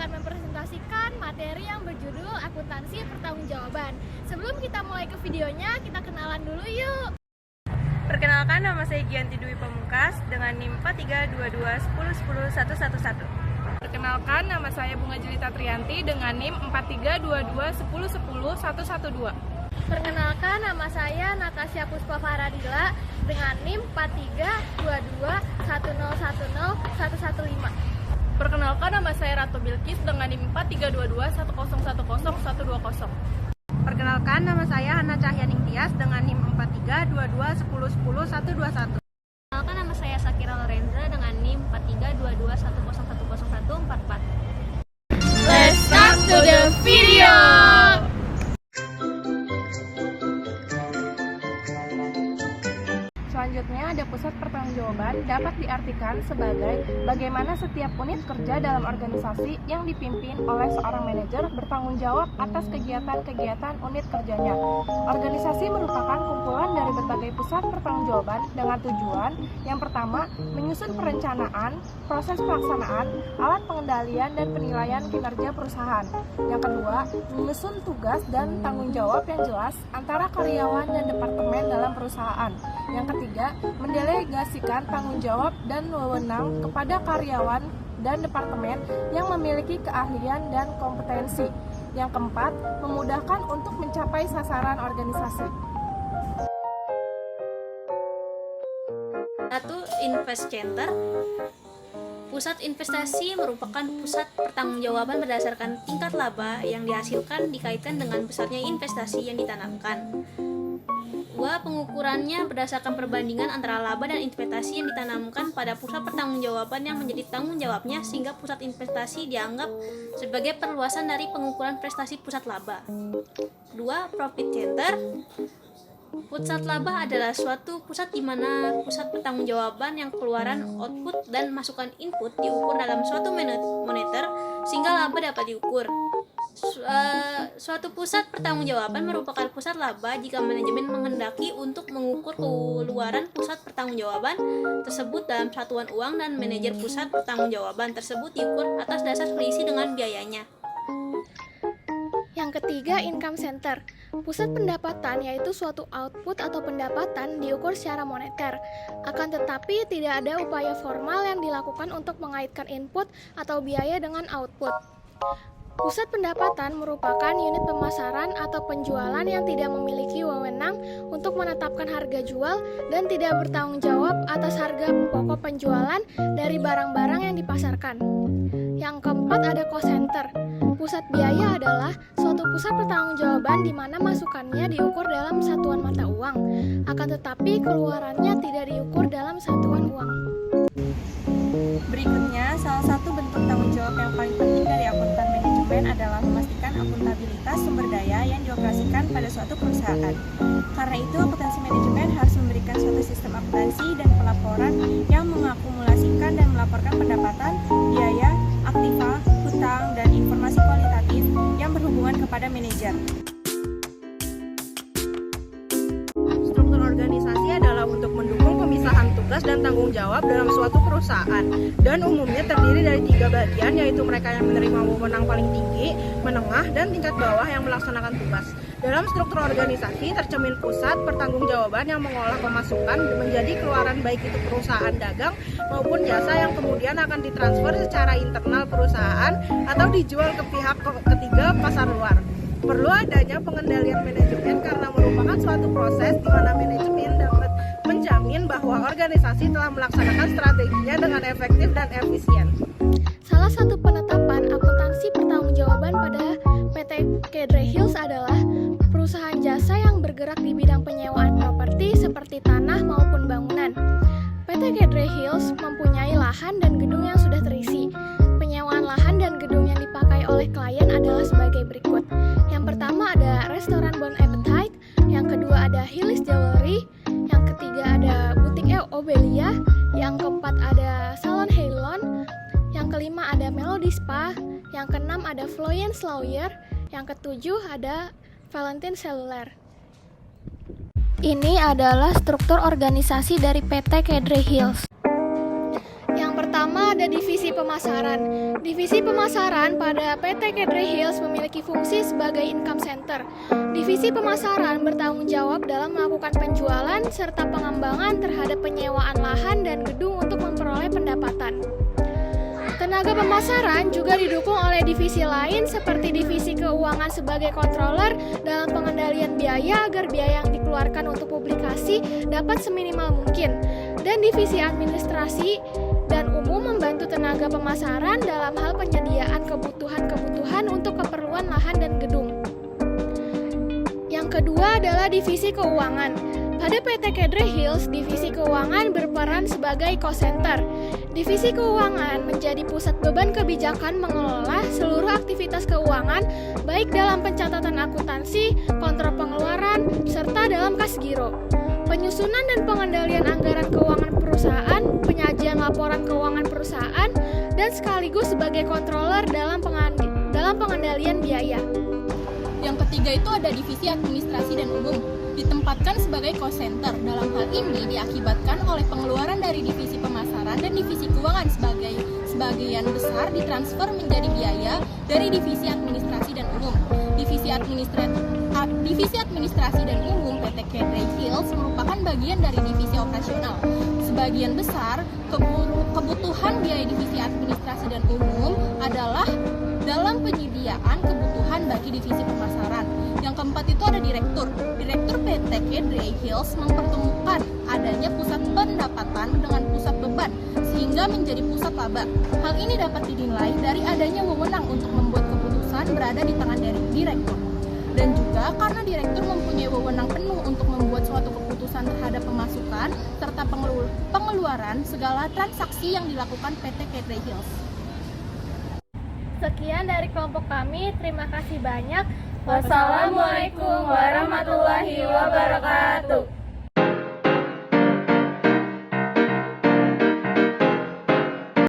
akan mempresentasikan materi yang berjudul akuntansi pertanggungjawaban. Sebelum kita mulai ke videonya, kita kenalan dulu yuk. Perkenalkan, nama saya Gianti Dwi Pamungkas dengan NIM 432210101111. Perkenalkan, nama saya Bunga Jelita Trianti dengan NIM 432210101112. Perkenalkan, nama saya Natasha Puspa Faradila dengan NIM 432210101115. Perkenalkan, nama saya Ratu Bilkis dengan NIM 432210101120. Perkenalkan, nama saya Hana Cahyaning Tias dengan NIM 432210101121. Perkenalkan, nama saya Sakira Lorenza dengan NIM 432110101144. Let's start to the video. Selanjutnya ada pusat pertanggungjawaban dapat diartikan sebagai bagaimana setiap unit kerja dalam organisasi yang dipimpin oleh seorang manajer bertanggung jawab atas kegiatan-kegiatan unit kerjanya. Organisasi merupakan kumpulan dari berbagai pusat pertanggungjawaban dengan tujuan yang pertama, menyusun perencanaan, proses pelaksanaan, alat pengendalian dan penilaian kinerja perusahaan. Yang kedua, menyusun tugas dan tanggung jawab yang jelas antara karyawan dan departemen dalam perusahaan. Yang ketiga, mendelegasikan tanggung jawab dan wewenang kepada karyawan dan departemen yang memiliki keahlian dan kompetensi. Yang keempat, memudahkan untuk mencapai sasaran organisasi. 1. Invest Center. Pusat investasi merupakan pusat pertanggungjawaban berdasarkan tingkat laba yang dihasilkan dikaitkan dengan besarnya investasi yang ditanamkan. 2. Pengukurannya berdasarkan perbandingan antara laba dan investasi yang ditanamkan pada pusat pertanggungjawaban yang menjadi tanggung jawabnya sehingga pusat investasi dianggap sebagai perluasan dari pengukuran prestasi pusat laba. 2. Profit Center. Pusat laba adalah suatu pusat di mana pusat pertanggungjawaban yang keluaran, output, dan masukan input diukur dalam suatu moneter sehingga laba dapat diukur. Suatu pusat pertanggungjawaban merupakan pusat laba jika manajemen menghendaki untuk mengukur keluaran pusat pertanggungjawaban tersebut dalam satuan uang dan manajer pusat pertanggungjawaban tersebut diukur atas dasar selisih dengan biayanya. Yang ketiga, income center. Pusat pendapatan yaitu suatu output atau pendapatan diukur secara moneter. Akan tetapi tidak ada upaya formal yang dilakukan untuk mengaitkan input atau biaya dengan output. Pusat pendapatan merupakan unit pemasaran atau penjualan yang tidak memiliki wewenang untuk menetapkan harga jual dan tidak bertanggung jawab atas harga pokok penjualan dari barang-barang yang dipasarkan. Yang keempat ada cost center. Pusat biaya adalah suatu pusat pertanggungjawaban di mana masukannya diukur dalam satuan mata uang, akan tetapi keluarannya tidak diukur dalam satuan uang. Berikutnya, salah satu bentuk tanggung jawab yang paling penting dari akuntan manajemen adalah memastikan akuntabilitas sumber daya yang dioperasikan pada suatu perusahaan. Karena itu, akuntansi manajemen harus memberikan suatu sistem akuntansi dan pelaporan yang mengakumulasikan dan melaporkan pendapatan, biaya, aktiva, hutang, dan informasi kualitatif yang berhubungan kepada manajer. Struktur organisasi adalah untuk mendukung pemisahan tugas dan tanggung jawab dalam suatu perusahaan dan umumnya terdiri dari 3 bagian, yaitu mereka yang menerima wewenang paling tinggi, menengah, dan tingkat bawah yang melaksanakan tugas. Dalam struktur organisasi tercermin pusat pertanggungjawaban yang mengolah pemasukan menjadi keluaran baik itu perusahaan dagang maupun jasa yang kemudian akan ditransfer secara internal perusahaan atau dijual ke pihak ketiga pasar luar. Perlu adanya pengendalian manajemen karena merupakan suatu proses di mana manajemen dapat menjamin bahwa organisasi telah melaksanakan strateginya dengan efektif dan efisien. Salah satu penetapan akuntansi pertanggungjawaban pada PT Kedre Hills adalah perusahaan jasa yang bergerak di bidang penyewaan properti seperti tanah maupun bangunan. PT Kedre Hills mempunyai lahan dan gedung yang sudah terisi. Penyewaan lahan dan gedung yang dipakai oleh klien adalah sebagai berikut. Yang pertama ada restoran Bon Appetit, yang kedua ada Hillis Jewelry, yang ketiga ada butik Obelia, yang keempat ada Salon Heilon, yang kelima ada Melody Spa, yang keenam ada Floyens Lawyer, yang ketujuh ada Valentine Cellular. Ini adalah struktur organisasi dari PT Kedre Hills. Yang pertama ada divisi pemasaran. Divisi pemasaran pada PT Kedre Hills memiliki fungsi sebagai income center. Divisi pemasaran bertanggung jawab dalam melakukan penjualan serta pengembangan terhadap penyewaan lahan dan gedung untuk memperoleh pendapatan. Tenaga pemasaran juga didukung oleh divisi lain seperti divisi keuangan sebagai controller dalam pengendalian biaya agar biaya yang dikeluarkan untuk publikasi dapat seminimal mungkin, dan divisi administrasi dan umum membantu tenaga pemasaran dalam hal penyediaan kebutuhan-kebutuhan untuk keperluan lahan dan gedung. Yang kedua adalah divisi keuangan. Pada PT Kedre Hills, divisi keuangan berperan sebagai cost center. Divisi keuangan menjadi pusat beban kebijakan mengelola seluruh aktivitas keuangan, baik dalam pencatatan akuntansi, kontrol pengeluaran, serta dalam kas giro. Penyusunan dan pengendalian anggaran keuangan perusahaan, penyajian laporan keuangan perusahaan, dan sekaligus sebagai controller dalam pengendalian biaya. Yang ketiga itu ada divisi administrasi dan umum, ditempatkan sebagai cost center. Dalam hal ini diakibatkan oleh pengeluaran dari divisi pemasaran dan divisi keuangan sebagian besar ditransfer menjadi biaya dari divisi administrasi dan umum. Divisi administrasi dan umum PT Kedre Hills merupakan bagian dari divisi operasional. Sebagian besar kebutuhan biaya divisi administrasi dan umum adalah dalam penyediaan kebutuhan bagi divisi pemasaran. Yang keempat itu ada direktur. Direktur PT Kedre Hills mempertemukan adanya pusat pendapatan dengan pusat beban sehingga menjadi pusat laba. Hal ini dapat dinilai dari adanya wewenang untuk membuat keputusan berada di tangan dari direktur. Dan juga karena direktur mempunyai wewenang penuh untuk membuat suatu keputusan terhadap pemasukan serta pengeluaran segala transaksi yang dilakukan PT Kedre Hills. Sekian dari kelompok kami, terima kasih banyak. Wassalamualaikum warahmatullahi wabarakatuh.